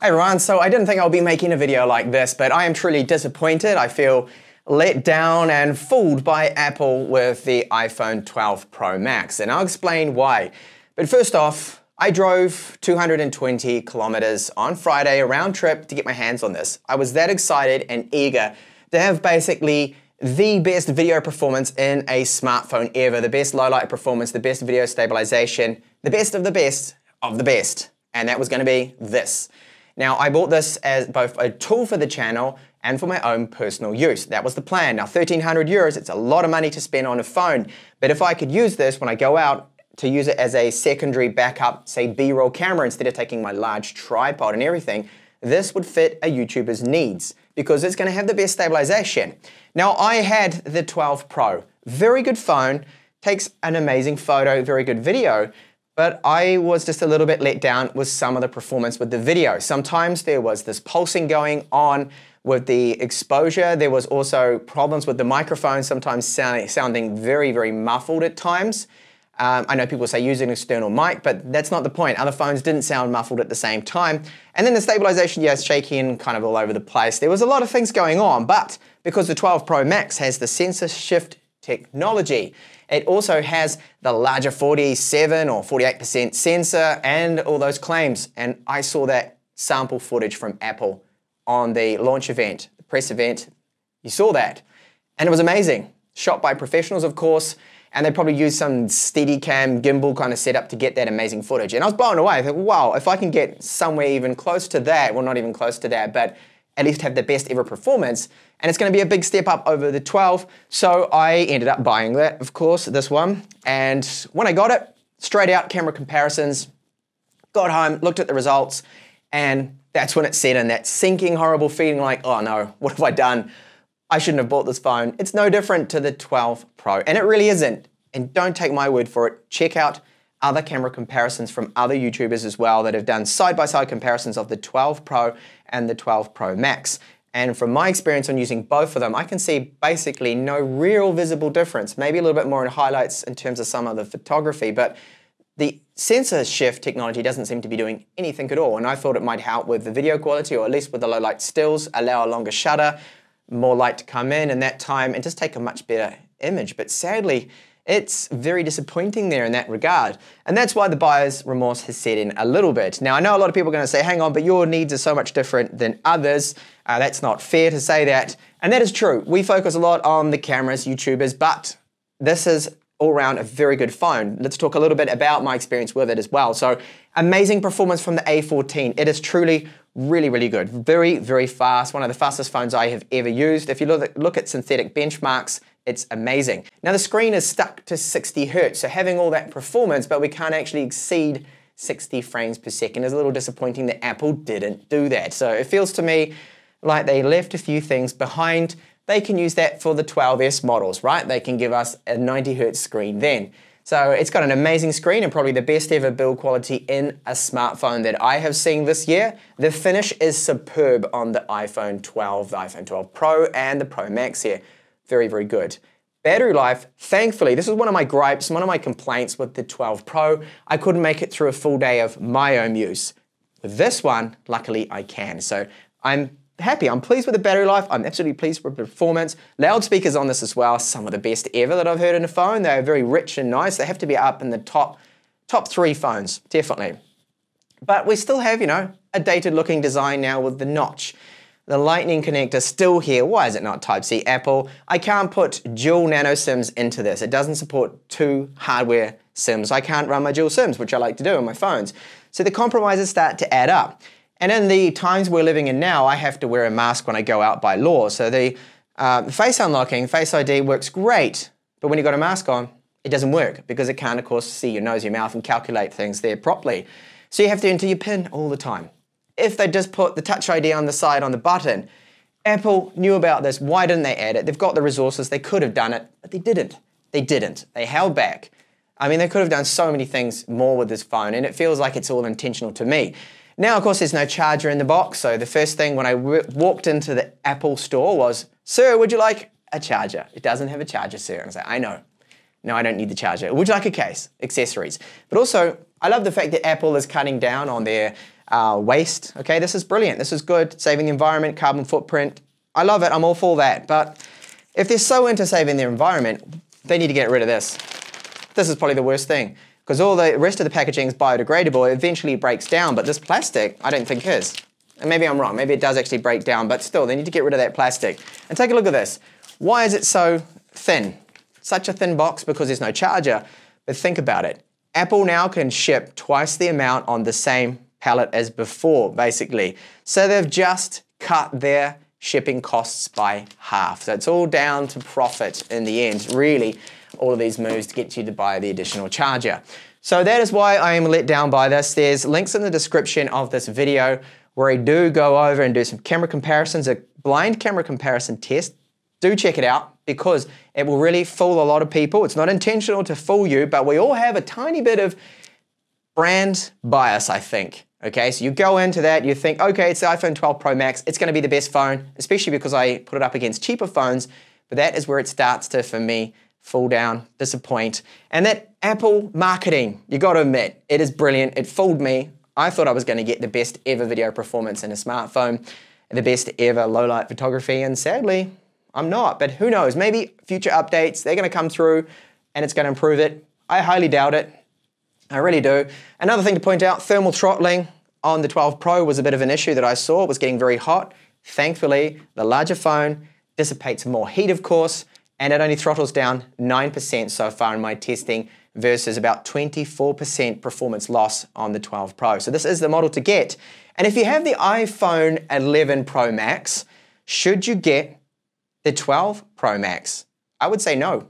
Hey everyone, so I didn't think I would be making a video like this, but I am truly disappointed. I feel let down and fooled by Apple with the iPhone 12 Pro Max, and I'll explain why. But first off, I drove 220 kilometers on Friday, a round trip, to get my hands on this. I was that excited and eager to have basically the best video performance in a smartphone ever, the best low light performance, the best video stabilization, the best of the best of the best. And that was going to be this. Now, I bought this as both a tool for the channel and for my own personal use. That was the plan. Now, 1,300 euros, it's a lot of money to spend on a phone. But if I could use this when I go out to use it as a secondary backup, say B-roll camera, instead of taking my large tripod and everything, this would fit a YouTuber's needs because it's going to have the best stabilization. Now, I had the 12 Pro. Very good phone, takes an amazing photo, very good video, but I was just a little bit let down with some of the performance with the video. Sometimes there was this pulsing going on with the exposure. There was also problems with the microphone, sometimes sounding very, very muffled at times. I know people say use an external mic, but that's not the point. Other phones didn't sound muffled at the same time. And then the stabilization, yes, shaky and kind of all over the place. There was a lot of things going on, but because the 12 Pro Max has the sensor shift technology, it also has the larger 47 or 48% sensor and all those claims. And I saw that sample footage from Apple on the launch event, the press event. You saw that. And it was amazing. Shot by professionals, of course. And they probably used some Steadicam gimbal kind of setup to get that amazing footage. And I was blown away. I thought, wow, if I can get somewhere even close to that, well, not even close to that, but at least have the best ever performance. And it's going to be a big step up over the 12. So I ended up buying that, of course, this one. And when I got it, straight out camera comparisons, got home, looked at the results, and that's when it set in, that sinking, horrible feeling like, oh no, what have I done? I shouldn't have bought this phone. It's no different to the 12 Pro, and it really isn't. And don't take my word for it. Check out other camera comparisons from other YouTubers as well that have done side-by-side comparisons of the 12 Pro and the 12 Pro Max. And from my experience on using both of them, I can see basically no real visible difference. Maybe a little bit more in highlights in terms of some of the photography, but the sensor shift technology doesn't seem to be doing anything at all. And I thought it might help with the video quality, or at least with the low light stills, allow a longer shutter, more light to come in that time, and just take a much better image. But sadly, it's very disappointing there in that regard. And that's why the buyer's remorse has set in a little bit. Now, I know a lot of people are going to say, hang on, but your needs are so much different than others. That's not fair to say that. And that is true. We focus a lot on the cameras, YouTubers, but this is all around a very good phone. Let's talk a little bit about my experience with it as well. So, amazing performance from the A14. It is truly really, really good. Very, very fast. One of the fastest phones I have ever used. If you look at synthetic benchmarks, it's amazing. Now the screen is stuck to 60 Hertz, so having all that performance, but we can't actually exceed 60 frames per second is a little disappointing that Apple didn't do that. So it feels to me like they left a few things behind. They can use that for the 12S models, right? They can give us a 90 Hertz screen then. So it's got an amazing screen and probably the best ever build quality in a smartphone that I have seen this year. The finish is superb on the iPhone 12, the iPhone 12 Pro and the Pro Max here. Very, very good. Battery life, thankfully, this is one of my gripes, one of my complaints with the 12 Pro. I couldn't make it through a full day of my own use. With this one, luckily I can. So I'm happy. I'm pleased with the battery life. I'm absolutely pleased with the performance. Loudspeakers on this as well, some of the best ever that I've heard in a phone. They're very rich and nice. They have to be up in the top 3 phones, definitely. But we still have, a dated looking design now with the notch. The lightning connector still here. Why is it not Type-C, Apple? I can't put dual nano SIMs into this. It doesn't support 2 hardware SIMs. I can't run my dual SIMs, which I like to do on my phones. So the compromises start to add up. And in the times we're living in now, I have to wear a mask when I go out by law. So the face unlocking, Face ID works great, but when you've got a mask on, it doesn't work because it can't, of course, see your nose, your mouth, and calculate things there properly. So you have to enter your PIN all the time. If they just put the Touch ID on the side on the button, Apple knew about this. Why didn't they add it? They've got the resources. They could have done it, but they didn't. They didn't. They held back. I mean, they could have done so many things more with this phone, and it feels like it's all intentional to me. Now, of course, there's no charger in the box, so the first thing when I walked into the Apple store was, "Sir, would you like a charger?" It doesn't have a charger, sir. And I say, I know. No, I don't need the charger. Would you like a case? Accessories. But also, I love the fact that Apple is cutting down on their waste. Okay, this is brilliant. This is good. Saving the environment, carbon footprint. I love it. I'm all for that. But if they're so into saving their environment, they need to get rid of this. This is probably the worst thing, because all the rest of the packaging is biodegradable. It eventually breaks down, but this plastic, I don't think is. And maybe I'm wrong. Maybe it does actually break down, but still, they need to get rid of that plastic. And take a look at this. Why is it so thin? Such a thin box because there's no charger. But think about it. Apple now can ship twice the amount on the same pallet as before, basically. So they've just cut their shipping costs by half. So it's all down to profit in the end, really, all of these moves to get you to buy the additional charger. So that is why I am let down by this. There's links in the description of this video where I do go over and do some camera comparisons, a blind camera comparison test. Do check it out because it will really fool a lot of people. It's not intentional to fool you, but we all have a tiny bit of brand bias, I think. Okay, so you go into that, you think, okay, it's the iPhone 12 Pro Max, it's gonna be the best phone, especially because I put it up against cheaper phones, but that is where it starts to, for me, fall down, disappoint. And that Apple marketing, you gotta admit, it is brilliant, it fooled me. I thought I was gonna get the best ever video performance in a smartphone, the best ever low light photography, and sadly, I'm not, but who knows, maybe future updates, they're gonna come through and it's gonna improve it. I highly doubt it. I really do. Another thing to point out, thermal throttling on the 12 Pro was a bit of an issue that I saw. It was getting very hot. Thankfully, the larger phone dissipates more heat, of course, and it only throttles down 9% so far in my testing versus about 24% performance loss on the 12 Pro. So this is the model to get. And if you have the iPhone 11 Pro Max, should you get the 12 Pro Max? I would say no.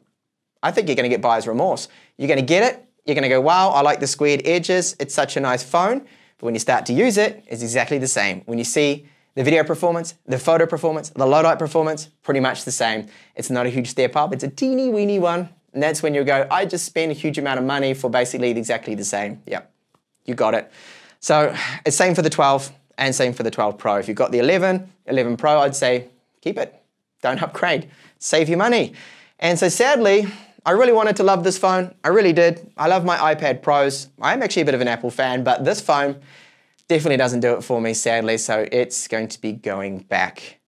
I think you're gonna get buyer's remorse. You're gonna get it, you're gonna go, wow, I like the squared edges, it's such a nice phone, but when you start to use it, it's exactly the same. When you see the video performance, the photo performance, the low light performance, pretty much the same. It's not a huge step up, it's a teeny weeny one, and that's when you go, I just spent a huge amount of money for basically exactly the same. Yep, you got it. So it's same for the 12 and same for the 12 Pro. If you've got the 11 Pro, I'd say keep it, don't upgrade, save your money. And so sadly, I really wanted to love this phone. I really did. I love my iPad Pros. I'm actually a bit of an Apple fan, but this phone definitely doesn't do it for me, sadly, so it's going to be going back